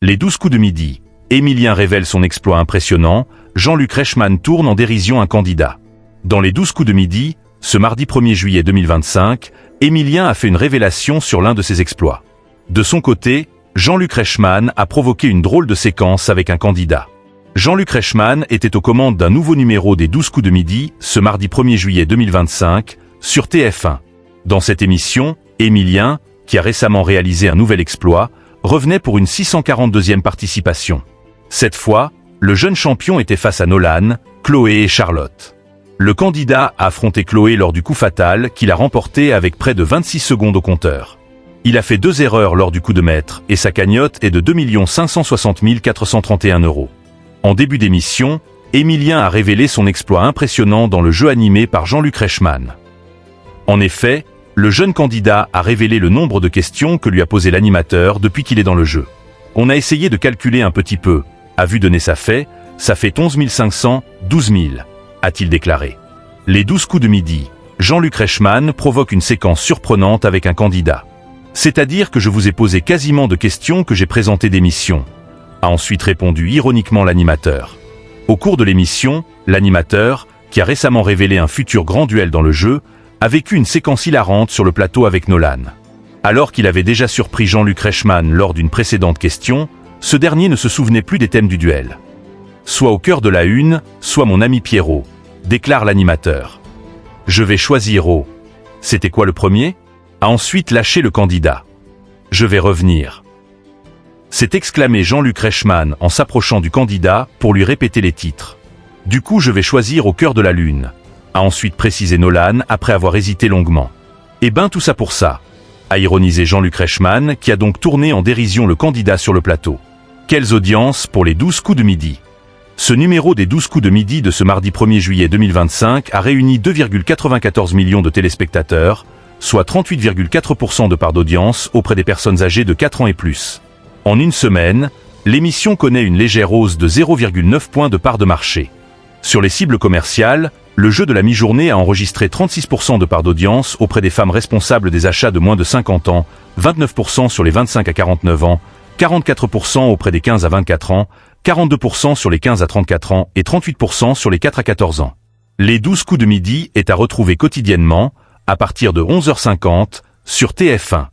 Les 12 coups de midi. Émilien révèle son exploit impressionnant, Jean-Luc Reichmann tourne en dérision un candidat. Dans les 12 coups de midi, ce mardi 1er juillet 2025, Émilien a fait une révélation sur l'un de ses exploits. De son côté, Jean-Luc Reichmann a provoqué une drôle de séquence avec un candidat. Jean-Luc Reichmann était aux commandes d'un nouveau numéro des 12 coups de midi, ce mardi 1er juillet 2025, sur TF1. Dans cette émission, Émilien, qui a récemment réalisé un nouvel exploit, revenait pour une 642e participation. Cette fois, le jeune champion était face à Nolan, Chloé et Charlotte. Le candidat a affronté Chloé lors du coup fatal qu'il a remporté avec près de 26 secondes au compteur. Il a fait 2 erreurs lors du coup de maître et sa cagnotte est de 2 560 431 €. En début d'émission, Émilien a révélé son exploit impressionnant dans le jeu animé par Jean-Luc Reichmann. En effet, le jeune candidat a révélé le nombre de questions que lui a posé l'animateur depuis qu'il est dans le jeu. On a essayé de calculer un petit peu. À vue de nez ça fait 11 500, 12 000, a-t-il déclaré. Les 12 coups de midi, Jean-Luc Reichmann provoque une séquence surprenante avec un candidat. C'est-à-dire que je vous ai posé quasiment de questions que j'ai présentées d'émission, a ensuite répondu ironiquement l'animateur. Au cours de l'émission, l'animateur, qui a récemment révélé un futur grand duel dans le jeu, a vécu une séquence hilarante sur le plateau avec Nolan. Alors qu'il avait déjà surpris Jean-Luc Reichmann lors d'une précédente question, ce dernier ne se souvenait plus des thèmes du duel. Soit au cœur de la une, soit mon ami Pierrot, déclare l'animateur. Je vais choisir au. C'était quoi le premier? A ensuite lâché le candidat. Je vais revenir. S'est exclamé Jean-Luc Reichmann en s'approchant du candidat pour lui répéter les titres. Du coup je vais choisir au cœur de la lune, a ensuite précisé Nolan après avoir hésité longuement. Eh ben tout ça pour ça, a ironisé Jean-Luc Reichmann qui a donc tourné en dérision le candidat sur le plateau. Quelles audiences pour les 12 coups de midi. Ce numéro des 12 coups de midi de ce mardi 1er juillet 2025 a réuni 2,94 millions de téléspectateurs, soit 38,4% de part d'audience auprès des personnes âgées de 4 ans et plus. En une semaine, l'émission connaît une légère hausse de 0,9 points de part de marché. Sur les cibles commerciales, le jeu de la mi-journée a enregistré 36% de part d'audience auprès des femmes responsables des achats de moins de 50 ans, 29% sur les 25 à 49 ans, 44% auprès des 15 à 24 ans, 42% sur les 15 à 34 ans et 38% sur les 4 à 14 ans. Les 12 coups de midi est à retrouver quotidiennement, à partir de 11h50, sur TF1.